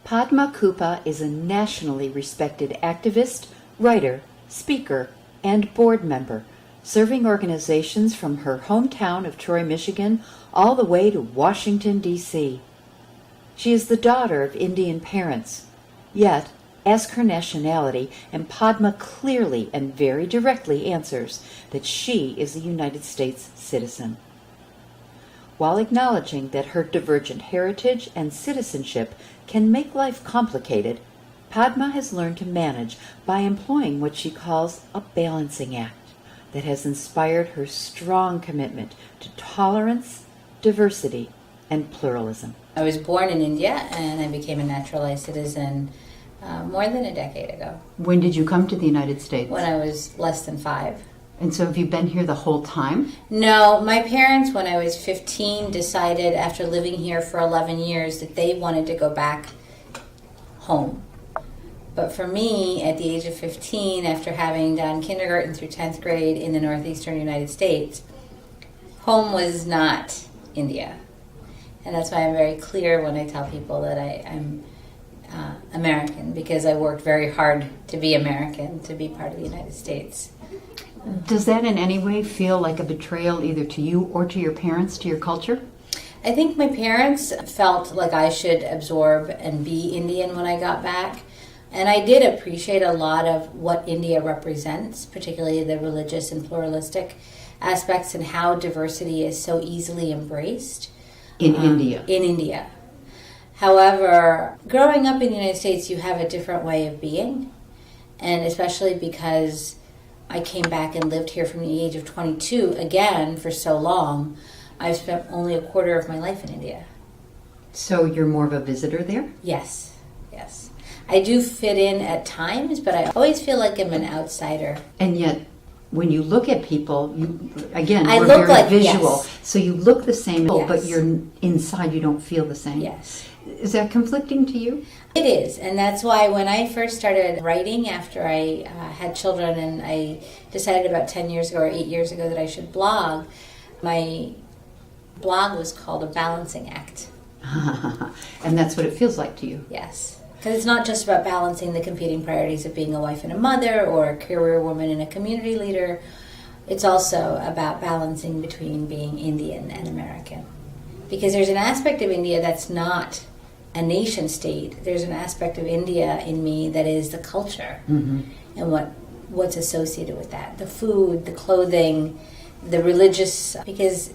Padma Kuppa is a nationally respected activist, writer, speaker, and board member, serving organizations from her hometown of Troy, Michigan, all the way to Washington, D.C. She is the daughter of Indian parents. Yet, ask her nationality, and Padma clearly and very directly answers that she is a United States citizen. While acknowledging that her divergent heritage and citizenship can make life complicated, Padma has learned to manage by employing what she calls a balancing act that has inspired her strong commitment to tolerance, diversity, and pluralism. I was born in India and I became a naturalized citizen more than a decade ago. When did you come to the United States? When I was less than 5. And so have you been here the whole time? No, my parents, when I was 15, decided after living here for 11 years that they wanted to go back home. But for me, at the age of 15, after having done kindergarten through 10th grade in the northeastern United States, home was not India. And that's why I'm very clear when I tell people that I'm American, because I worked very hard to be American, to be part of the United States. Does that in any way feel like a betrayal either to you or to your parents, to your culture? I think my parents felt like I should absorb and be Indian when I got back. And I did appreciate a lot of what India represents, particularly the religious and pluralistic aspects and how diversity is so easily embraced. In India? In India. However, growing up in the United States, you have a different way of being. And especially because I came back and lived here from the age of 22, again, for so long, I've spent only a quarter of my life in India. So you're more of a visitor there? Yes, yes. I do fit in at times, but I always feel like I'm an outsider. And yet, when you look at people, you, again, I we're look very like, visual. yes. So you look the same, Yes. but you're inside, you don't feel the same. Yes. Is that conflicting to you? It is, and that's why when I first started writing after I had children and I decided about 10 years ago or 8 years ago that I should blog, my blog was called A Balancing Act. And that's what it feels like to you. Yes, because it's not just about balancing the competing priorities of being a wife and a mother or a career woman and a community leader. It's also about balancing between being Indian and American. Because there's an aspect of India that's not a nation state. There's an aspect of India in me that is the culture and what's associated with that. The food, the clothing, the religious, because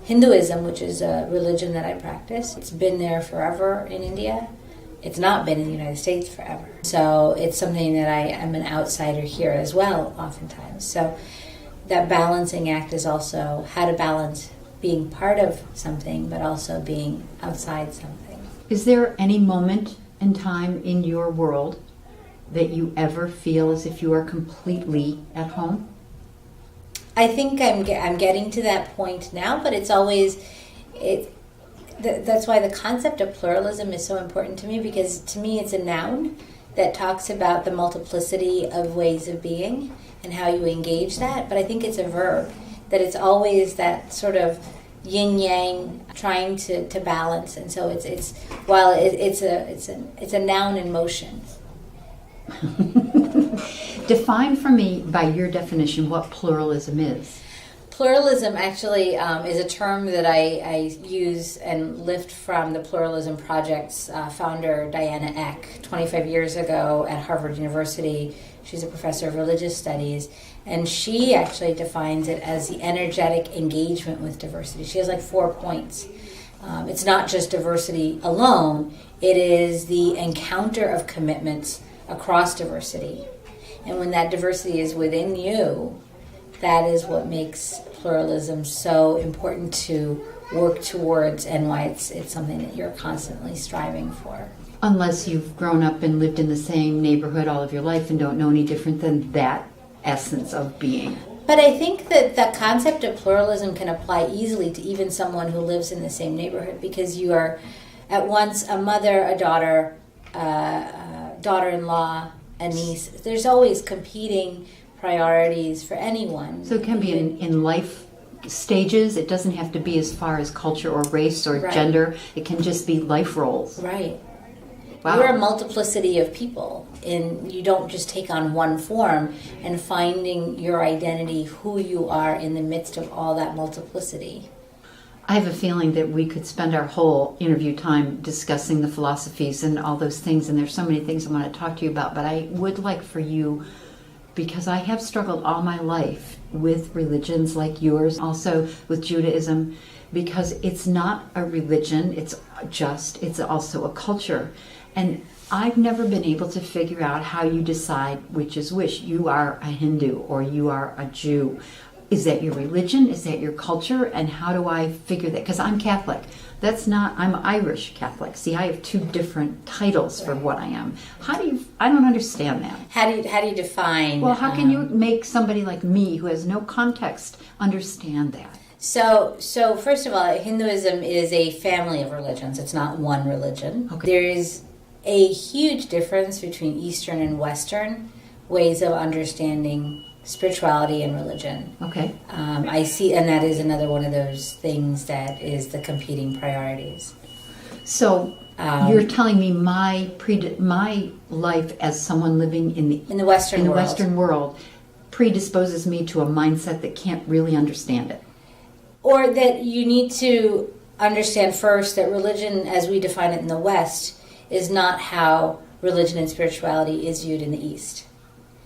Hinduism, which is a religion that I practice, it's been there forever in India. It's not been in the United States forever. So it's something that I am an outsider here as well, oftentimes. So that balancing act is also how to balance being part of something, but also being outside something. Is there any moment in time in your world that you ever feel as if you are completely at home? I think I'm getting to that point now, but it's always that's why the concept of pluralism is so important to me, because to me it's a noun that talks about the multiplicity of ways of being and how you engage that. But I think it's a verb, that it's always that sort of yin yang trying to balance, and so it's while it's a noun in motion. Define for me, by your definition, what pluralism is. Pluralism actually is a term that I use and lift from the Pluralism Project's founder, Diana Eck, 25 years ago at Harvard University. She's a professor of religious studies, and she actually defines it as the energetic engagement with diversity. She has like 4 points. It's not just diversity alone, it is the encounter of commitments across diversity. And when that diversity is within you, that is what makes pluralism so important to work towards, and why it's something that you're constantly striving for. Unless you've grown up and lived in the same neighborhood all of your life and don't know any different than that essence of being. But I think that the concept of pluralism can apply easily to even someone who lives in the same neighborhood, because you are at once a mother, a daughter, daughter-in-law, a niece. There's always competing priorities for anyone. So it can be in life stages. It doesn't have to be as far as culture or race or Right. gender. It can just be life roles. Right. Wow. You're a multiplicity of people, and you don't just take on one form, and finding your identity, who you are in the midst of all that multiplicity. I have a feeling that we could spend our whole interview time discussing the philosophies and all those things, and there's so many things I want to talk to you about, but I would like for you, because I have struggled all my life with religions like yours, also with Judaism, because it's not a religion, it's also a culture. And I've never been able to figure out how you decide which is which. You are a Hindu or you are a Jew. Is that your religion? Is that your culture? And how do I figure that? Because I'm Catholic. I'm Irish Catholic. See, I have two different titles for what I am. I don't understand that. How do you define? Well, how can you make somebody like me who has no context understand that? So first of all, Hinduism is a family of religions. It's not one religion. Okay. There is a huge difference between Eastern and Western ways of understanding spirituality and religion. Okay. I see, and that is another one of those things that is the competing priorities. So you're telling me my life as someone living in the Western world predisposes me to a mindset that can't really understand it. Or that you need to understand first that religion, as we define it in the West, is not how religion and spirituality is viewed in the East.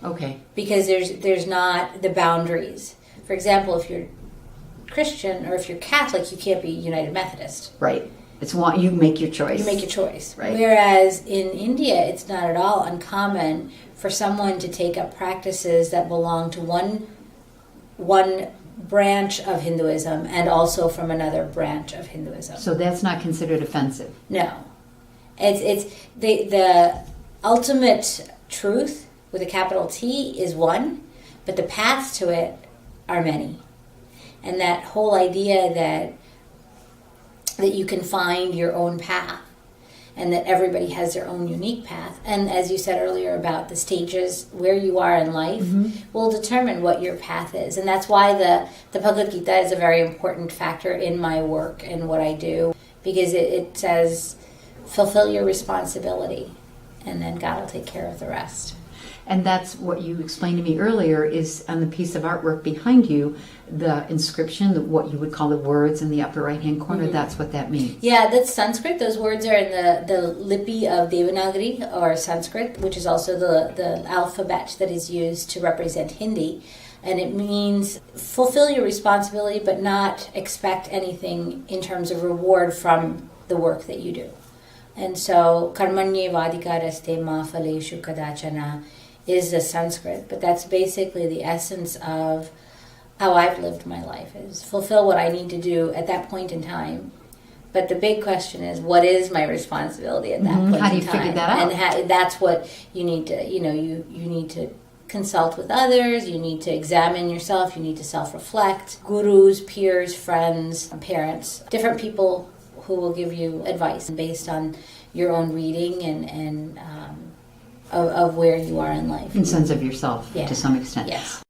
Okay. Because there's not the boundaries. For example, if you're Christian or if you're Catholic, you can't be United Methodist. Right. It's one, you make your choice. You make your choice. Right. Whereas in India, it's not at all uncommon for someone to take up practices that belong to one branch of Hinduism and also from another branch of Hinduism. So that's not considered offensive? No. It's the ultimate truth with a capital T is one, but the paths to it are many. And that whole idea that you can find your own path and that everybody has their own unique path. And as you said earlier about the stages where you are in life will determine what your path is. And that's why the Bhagavad Gita is a very important factor in my work and what I do, because it says, fulfill your responsibility, and then God will take care of the rest. And that's what you explained to me earlier is on the piece of artwork behind you, the inscription, what you would call the words in the upper right-hand corner, that's what that means. Yeah, that's Sanskrit. Those words are in the Lipi of Devanagari, or Sanskrit, which is also the alphabet that is used to represent Hindi. And it means fulfill your responsibility, but not expect anything in terms of reward from the work that you do. And so, karmanye vadikaraste ma phaleshu kadachana is the Sanskrit, but that's basically the essence of how I've lived my life, is fulfill what I need to do at that point in time. But the big question is, what is my responsibility at that point in time? How do you figure that out? And that's what you need to, you need to consult with others, you need to examine yourself, you need to self-reflect. Gurus, peers, friends, parents, different people who will give you advice based on your own reading and of where you are in life. In sense of yourself, Yeah. to some extent. Yes.